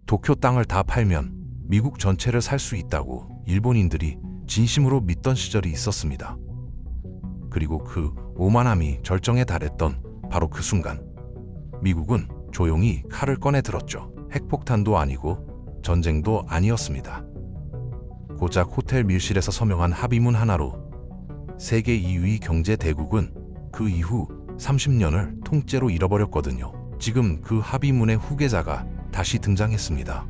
도쿄 땅을 다 팔면 미국 전체를 살 수 있다고 일본인들이 진심으로 믿던 시절이 있었습니다. 그리고 그 오만함이 절정에 달했던 바로 그 순간, 미국은 조용히 칼을 꺼내 들었죠. 핵폭탄도 아니고 전쟁도 아니었습니다. 고작 호텔 밀실에서 서명한 합의문 하나로 세계 2위 경제 대국은 그 이후 30년을 통째로 잃어버렸거든요. 지금 그 합의문의 후계자가 다시 등장했습니다.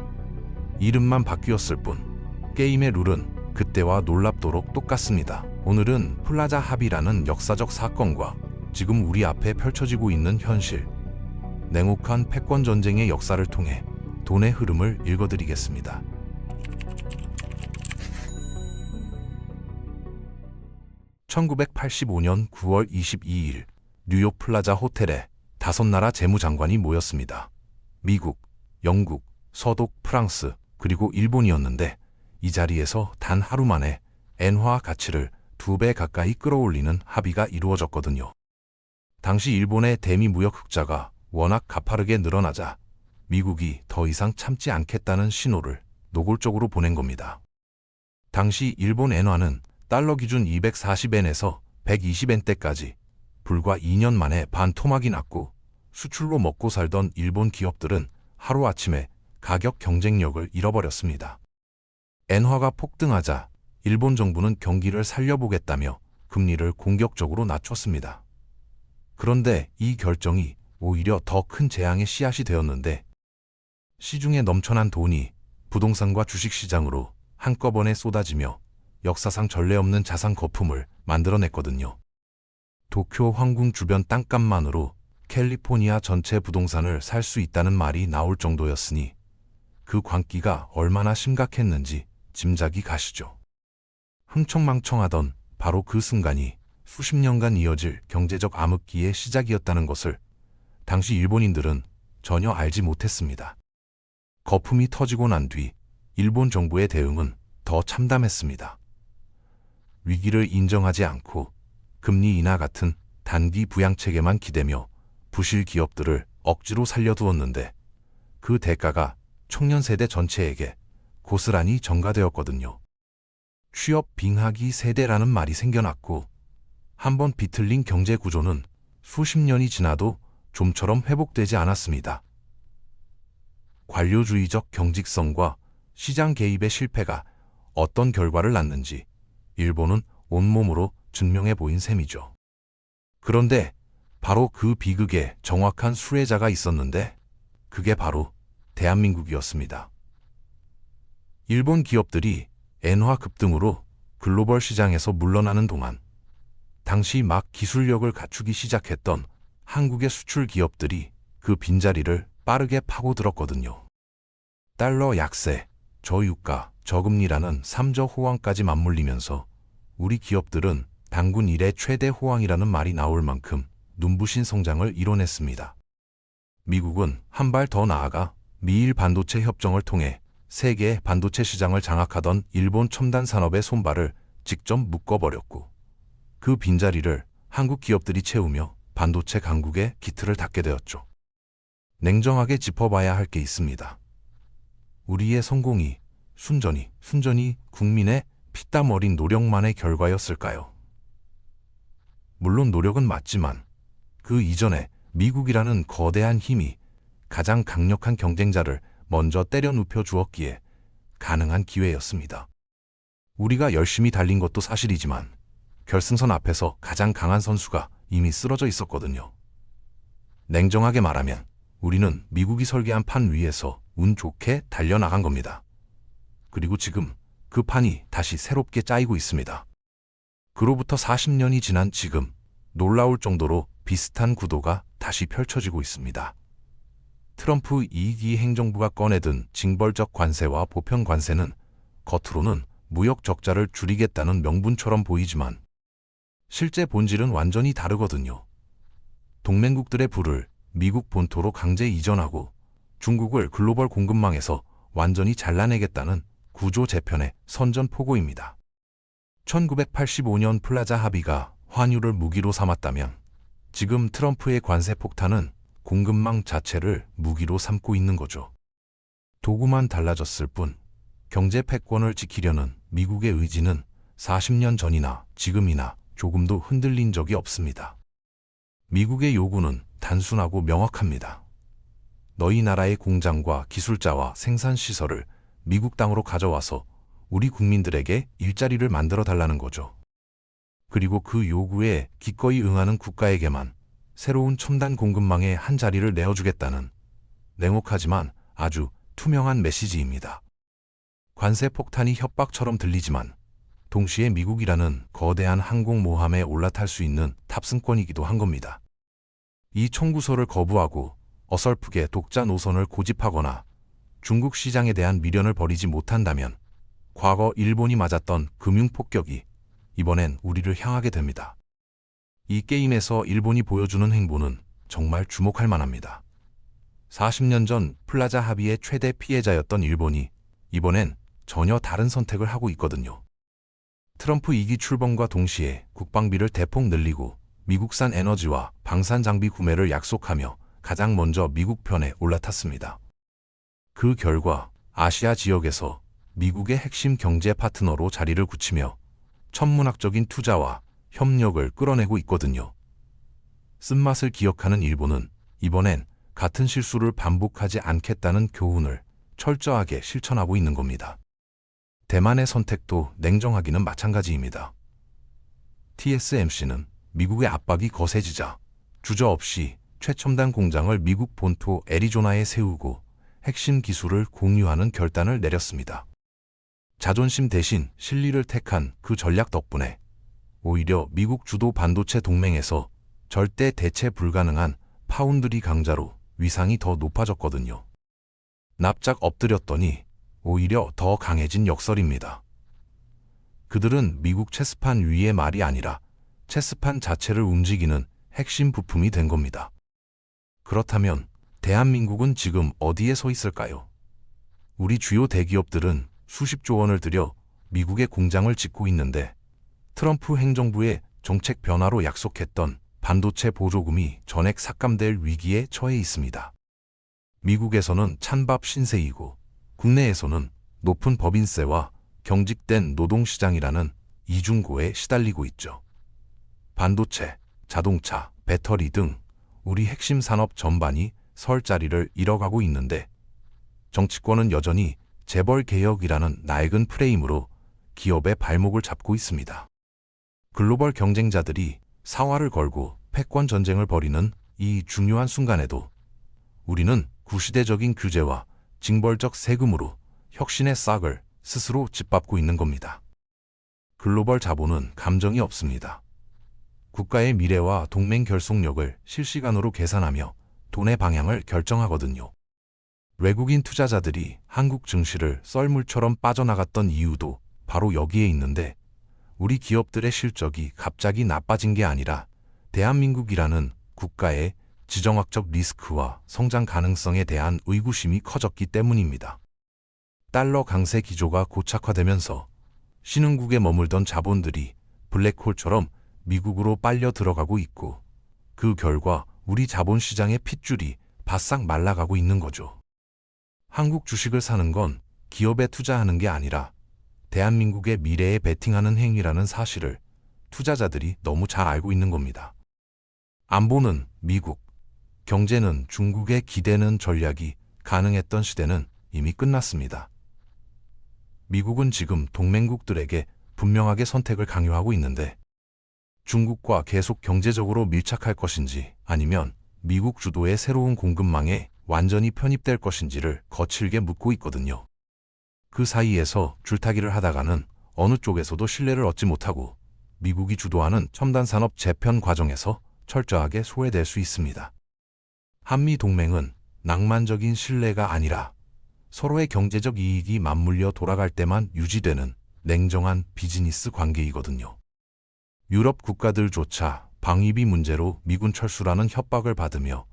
이름만 바뀌었을 뿐 게임의 룰은 그때와 놀랍도록 똑같습니다. 오늘은 플라자 합의라는 역사적 사건과 지금 우리 앞에 펼쳐지고 있는 현실, 냉혹한 패권 전쟁의 역사를 통해 돈의 흐름을 읽어드리겠습니다. (1985년 9월 22일) 뉴욕 플라자 호텔에 5나라 재무장관이 모였습니다. 미국, 영국, 서독, 프랑스, 그리고 일본이었는데 이 자리에서 단 하루 만에 엔화 가치를 2배 가까이 끌어올리는 합의가 이루어졌거든요. 당시 일본의 대미 무역 흑자가 워낙 가파르게 늘어나자 미국이 더 이상 참지 않겠다는 신호를 노골적으로 보낸 겁니다. 당시 일본 엔화는 달러 기준 240엔에서 120엔대까지 불과 2년 만에 반토막이 났고, 수출로 먹고 살던 일본 기업들은 하루아침에 가격 경쟁력을 잃어버렸습니다. 엔화가 폭등하자 일본 정부는 경기를 살려보겠다며 금리를 공격적으로 낮췄습니다. 그런데 이 결정이 오히려 더 큰 재앙의 씨앗이 되었는데, 시중에 넘쳐난 돈이 부동산과 주식시장으로 한꺼번에 쏟아지며 역사상 전례 없는 자산 거품을 만들어냈거든요. 도쿄 황궁 주변 땅값만으로 캘리포니아 전체 부동산을 살 수 있다는 말이 나올 정도였으니 그 광기가 얼마나 심각했는지 짐작이 가시죠. 흥청망청하던 바로 그 순간이 수십 년간 이어질 경제적 암흑기의 시작이었다는 것을 당시 일본인들은 전혀 알지 못했습니다. 거품이 터지고 난 뒤 일본 정부의 대응은 더 참담했습니다. 위기를 인정하지 않고 금리 인하 같은 단기 부양책에만 기대며 부실 기업들을 억지로 살려두었는데, 그 대가가 청년 세대 전체에게 고스란히 전가되었거든요. 취업 빙하기 세대라는 말이 생겨났고, 한번 비틀린 경제 구조는 수십 년이 지나도 좀처럼 회복되지 않았습니다. 관료주의적 경직성과 시장 개입의 실패가 어떤 결과를 낳는지 일본은 온몸으로 증명해 보인 셈이죠. 그런데 바로 그 비극의 정확한 수혜자가 있었는데, 그게 바로 대한민국이었습니다. 일본 기업들이 엔화 급등으로 글로벌 시장에서 물러나는 동안 당시 막 기술력을 갖추기 시작했던 한국의 수출 기업들이 그 빈자리를 빠르게 파고들었거든요. 달러 약세, 저유가, 저금리라는 3저 호황까지 맞물리면서 우리 기업들은 단군 이래 최대 호황이라는 말이 나올 만큼 눈부신 성장을 이뤄냈습니다. 미국은 한 발 더 나아가 미일 반도체 협정을 통해 세계 반도체 시장을 장악하던 일본 첨단 산업의 손발을 직접 묶어버렸고, 그 빈자리를 한국 기업들이 채우며 반도체 강국의 기틀을 닦게 되었죠. 냉정하게 짚어봐야 할 게 있습니다. 우리의 성공이 순전히 국민의 피땀 어린 노력만의 결과였을까요? 물론 노력은 맞지만 그 이전에 미국이라는 거대한 힘이 가장 강력한 경쟁자를 먼저 때려 눕혀 주었기에 가능한 기회였습니다. 우리가 열심히 달린 것도 사실이지만 결승선 앞에서 가장 강한 선수가 이미 쓰러져 있었거든요. 냉정하게 말하면 우리는 미국이 설계한 판 위에서 운 좋게 달려나간 겁니다. 그리고 지금 그 판이 다시 새롭게 짜이고 있습니다. 그로부터 40년이 지난 지금 놀라울 정도로 비슷한 구도가 다시 펼쳐지고 있습니다. 트럼프 2기 행정부가 꺼내든 징벌적 관세와 보편 관세는 겉으로는 무역 적자를 줄이겠다는 명분처럼 보이지만 실제 본질은 완전히 다르거든요. 동맹국들의 부를 미국 본토로 강제 이전하고 중국을 글로벌 공급망에서 완전히 잘라내겠다는 구조 재편의 선전포고입니다. 1985년 플라자 합의가 환율을 무기로 삼았다면 지금 트럼프의 관세 폭탄은 공급망 자체를 무기로 삼고 있는 거죠. 도구만 달라졌을 뿐 경제 패권을 지키려는 미국의 의지는 40년 전이나 지금이나 조금도 흔들린 적이 없습니다. 미국의 요구는 단순하고 명확합니다. 너희 나라의 공장과 기술자와 생산시설을 미국 땅으로 가져와서 우리 국민들에게 일자리를 만들어 달라는 거죠. 그리고 그 요구에 기꺼이 응하는 국가에게만 새로운 첨단 공급망의 한 자리를 내어주겠다는 냉혹하지만 아주 투명한 메시지입니다. 관세 폭탄이 협박처럼 들리지만 동시에 미국이라는 거대한 항공모함에 올라탈 수 있는 탑승권이기도 한 겁니다. 이 청구서를 거부하고 어설프게 독자 노선을 고집하거나 중국 시장에 대한 미련을 버리지 못한다면 과거 일본이 맞았던 금융폭격이 이번엔 우리를 향하게 됩니다. 이 게임에서 일본이 보여주는 행보는 정말 주목할 만합니다. 40년 전 플라자 합의의 최대 피해자였던 일본이 이번엔 전혀 다른 선택을 하고 있거든요. 트럼프 2기 출범과 동시에 국방비를 대폭 늘리고 미국산 에너지와 방산 장비 구매를 약속하며 가장 먼저 미국 편에 올라탔습니다. 그 결과 아시아 지역에서 미국의 핵심 경제 파트너로 자리를 굳히며 천문학적인 투자와 협력을 끌어내고 있거든요. 쓴맛을 기억하는 일본은 이번엔 같은 실수를 반복하지 않겠다는 교훈을 철저하게 실천하고 있는 겁니다. 대만의 선택도 냉정하기는 마찬가지입니다. TSMC는 미국의 압박이 거세지자 주저없이 최첨단 공장을 미국 본토 애리조나에 세우고 핵심 기술을 공유하는 결단을 내렸습니다. 자존심 대신 실리를 택한 그 전략 덕분에 오히려 미국 주도 반도체 동맹에서 절대 대체 불가능한 파운드리 강자로 위상이 더 높아졌거든요. 납작 엎드렸더니 오히려 더 강해진 역설입니다. 그들은 미국 체스판 위의 말이 아니라 체스판 자체를 움직이는 핵심 부품이 된 겁니다. 그렇다면 대한민국은 지금 어디에 서 있을까요? 우리 주요 대기업들은 수십조 원을 들여 미국의 공장을 짓고 있는데 트럼프 행정부의 정책 변화로 약속했던 반도체 보조금이 전액 삭감될 위기에 처해 있습니다. 미국에서는 찬밥 신세이고 국내에서는 높은 법인세와 경직된 노동시장이라는 이중고에 시달리고 있죠. 반도체, 자동차, 배터리 등 우리 핵심 산업 전반이 설 자리를 잃어가고 있는데 정치권은 여전히 재벌 개혁이라는 낡은 프레임으로 기업의 발목을 잡고 있습니다. 글로벌 경쟁자들이 사활을 걸고 패권 전쟁을 벌이는 이 중요한 순간에도 우리는 구시대적인 규제와 징벌적 세금으로 혁신의 싹을 스스로 짓밟고 있는 겁니다. 글로벌 자본은 감정이 없습니다. 국가의 미래와 동맹 결속력을 실시간으로 계산하며 돈의 방향을 결정하거든요. 외국인 투자자들이 한국 증시를 썰물처럼 빠져나갔던 이유도 바로 여기에 있는데 우리 기업들의 실적이 갑자기 나빠진 게 아니라 대한민국이라는 국가의 지정학적 리스크와 성장 가능성에 대한 의구심이 커졌기 때문입니다. 달러 강세 기조가 고착화되면서 신흥국에 머물던 자본들이 블랙홀처럼 미국으로 빨려 들어가고 있고 그 결과 우리 자본시장의 핏줄이 바싹 말라가고 있는 거죠. 한국 주식을 사는 건 기업에 투자하는 게 아니라 대한민국의 미래에 베팅하는 행위라는 사실을 투자자들이 너무 잘 알고 있는 겁니다. 안보는 미국, 경제는 중국에 기대는 전략이 가능했던 시대는 이미 끝났습니다. 미국은 지금 동맹국들에게 분명하게 선택을 강요하고 있는데 중국과 계속 경제적으로 밀착할 것인지 아니면 미국 주도의 새로운 공급망에 완전히 편입될 것인지를 거칠게 묻고 있거든요. 그 사이에서 줄타기를 하다가는 어느 쪽에서도 신뢰를 얻지 못하고 미국이 주도하는 첨단 산업 재편 과정에서 철저하게 소외될 수 있습니다. 한미 동맹은 낭만적인 신뢰가 아니라 서로의 경제적 이익이 맞물려 돌아갈 때만 유지되는 냉정한 비즈니스 관계이거든요. 유럽 국가들조차 방위비 문제로 미군 철수라는 협박을 받으며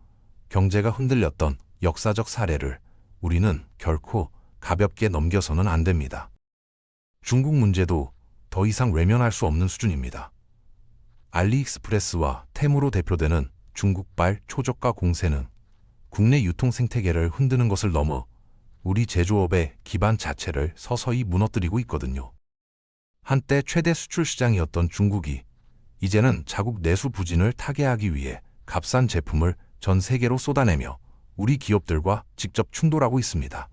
경제가 흔들렸던 역사적 사례를 우리는 결코 가볍게 넘겨서는 안 됩니다. 중국 문제도 더 이상 외면할 수 없는 수준입니다. 알리익스프레스와 테무로 대표되는 중국발 초저가 공세는 국내 유통 생태계를 흔드는 것을 넘어 우리 제조업의 기반 자체를 서서히 무너뜨리고 있거든요. 한때 최대 수출 시장이었던 중국이 이제는 자국 내수 부진을 타개하기 위해 값싼 제품을 전 세계로 쏟아내며 우리 기업들과 직접 충돌하고 있습니다.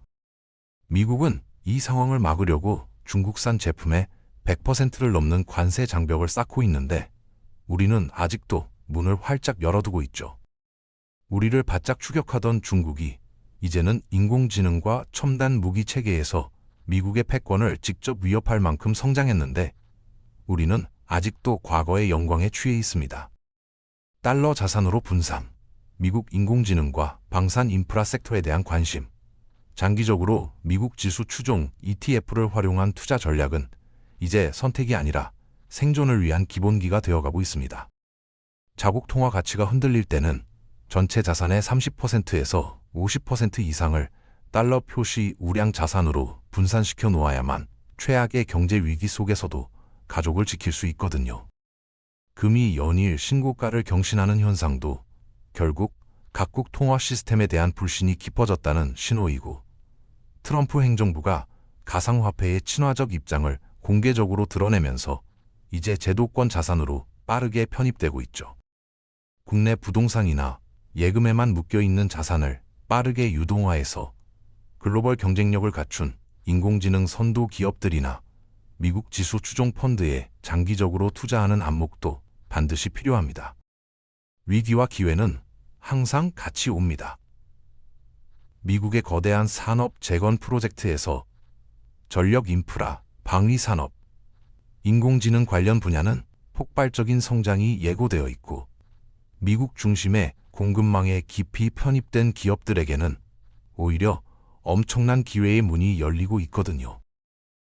미국은 이 상황을 막으려고 중국산 제품에 100%를 넘는 관세 장벽을 쌓고 있는데 우리는 아직도 문을 활짝 열어두고 있죠. 우리를 바짝 추격하던 중국이 이제는 인공지능과 첨단 무기 체계에서 미국의 패권을 직접 위협할 만큼 성장했는데 우리는 아직도 과거의 영광에 취해 있습니다. 달러 자산으로 분산, 미국 인공지능과 방산 인프라 섹터에 대한 관심, 장기적으로 미국 지수 추종 ETF를 활용한 투자 전략은 이제 선택이 아니라 생존을 위한 기본기가 되어가고 있습니다. 자국 통화 가치가 흔들릴 때는 전체 자산의 30%에서 50% 이상을 달러 표시 우량 자산으로 분산시켜 놓아야만 최악의 경제 위기 속에서도 가족을 지킬 수 있거든요. 금이 연일 신고가를 경신하는 현상도 결국 각국 통화 시스템에 대한 불신이 깊어졌다는 신호이고, 트럼프 행정부가 가상화폐의 친화적 입장을 공개적으로 드러내면서 이제 제도권 자산으로 빠르게 편입되고 있죠. 국내 부동산이나 예금에만 묶여있는 자산을 빠르게 유동화해서 글로벌 경쟁력을 갖춘 인공지능 선도 기업들이나 미국 지수 추종 펀드에 장기적으로 투자하는 안목도 반드시 필요합니다. 위기와 기회는 항상 같이 옵니다. 미국의 거대한 산업 재건 프로젝트에서 전력 인프라, 방위 산업, 인공지능 관련 분야는 폭발적인 성장이 예고되어 있고, 미국 중심의 공급망에 깊이 편입된 기업들에게는 오히려 엄청난 기회의 문이 열리고 있거든요.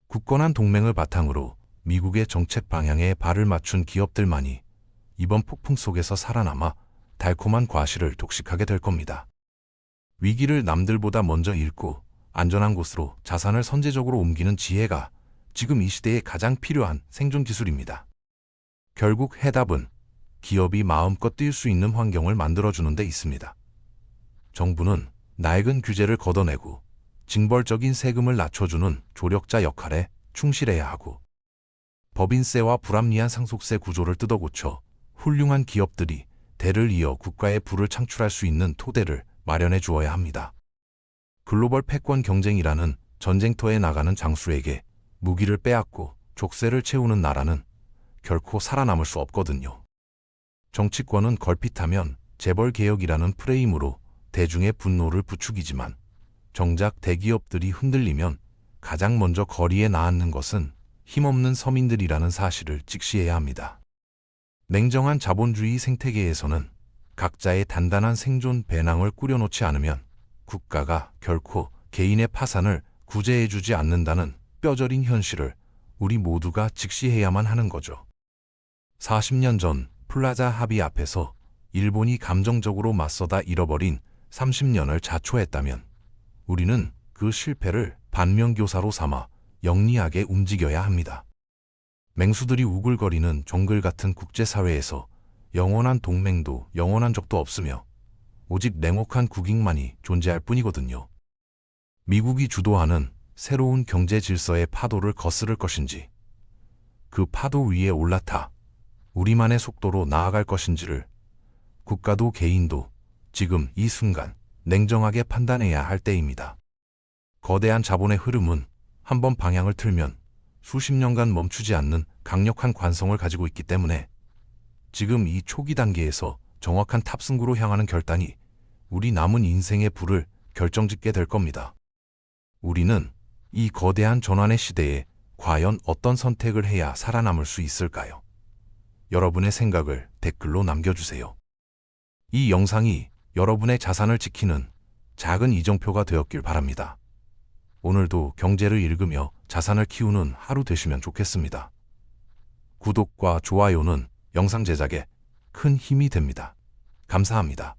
굳건한 동맹을 바탕으로 미국의 정책 방향에 발을 맞춘 기업들만이 이번 폭풍 속에서 살아남아 달콤한 과실을 독식하게 될 겁니다. 위기를 남들보다 먼저 읽고 안전한 곳으로 자산을 선제적으로 옮기는 지혜가 지금 이 시대에 가장 필요한 생존 기술입니다. 결국 해답은 기업이 마음껏 뛸 수 있는 환경을 만들어주는 데 있습니다. 정부는 낡은 규제를 걷어내고 징벌적인 세금을 낮춰주는 조력자 역할에 충실해야 하고, 법인세와 불합리한 상속세 구조를 뜯어고쳐 훌륭한 기업들이 대를 이어 국가의 부를 창출할 수 있는 토대를 마련해 주어야 합니다. 글로벌 패권 경쟁이라는 전쟁터에 나가는 장수에게 무기를 빼앗고 족쇄를 채우는 나라는 결코 살아남을 수 없거든요. 정치권은 걸핏하면 재벌개혁이라는 프레임으로 대중의 분노를 부추기지만 정작 대기업들이 흔들리면 가장 먼저 거리에 나앉는 것은 힘없는 서민들이라는 사실을 직시해야 합니다. 냉정한 자본주의 생태계에서는 각자의 단단한 생존 배낭을 꾸려놓지 않으면 국가가 결코 개인의 파산을 구제해주지 않는다는 뼈저린 현실을 우리 모두가 직시해야만 하는 거죠. 40년 전 플라자 합의 앞에서 일본이 감정적으로 맞서다 잃어버린 30년을 자초했다면 우리는 그 실패를 반면교사로 삼아 영리하게 움직여야 합니다. 맹수들이 우글거리는 정글 같은 국제사회에서 영원한 동맹도 영원한 적도 없으며 오직 냉혹한 국익만이 존재할 뿐이거든요. 미국이 주도하는 새로운 경제 질서의 파도를 거스를 것인지, 그 파도 위에 올라타 우리만의 속도로 나아갈 것인지를 국가도 개인도 지금 이 순간 냉정하게 판단해야 할 때입니다. 거대한 자본의 흐름은 한번 방향을 틀면 수십 년간 멈추지 않는 강력한 관성을 가지고 있기 때문에 지금 이 초기 단계에서 정확한 탑승구로 향하는 결단이 우리 남은 인생의 불을 결정짓게 될 겁니다. 우리는 이 거대한 전환의 시대에 과연 어떤 선택을 해야 살아남을 수 있을까요? 여러분의 생각을 댓글로 남겨주세요. 이 영상이 여러분의 자산을 지키는 작은 이정표가 되었길 바랍니다. 오늘도 경제를 읽으며 자산을 키우는 하루 되시면 좋겠습니다. 구독과 좋아요는 영상 제작에 큰 힘이 됩니다. 감사합니다.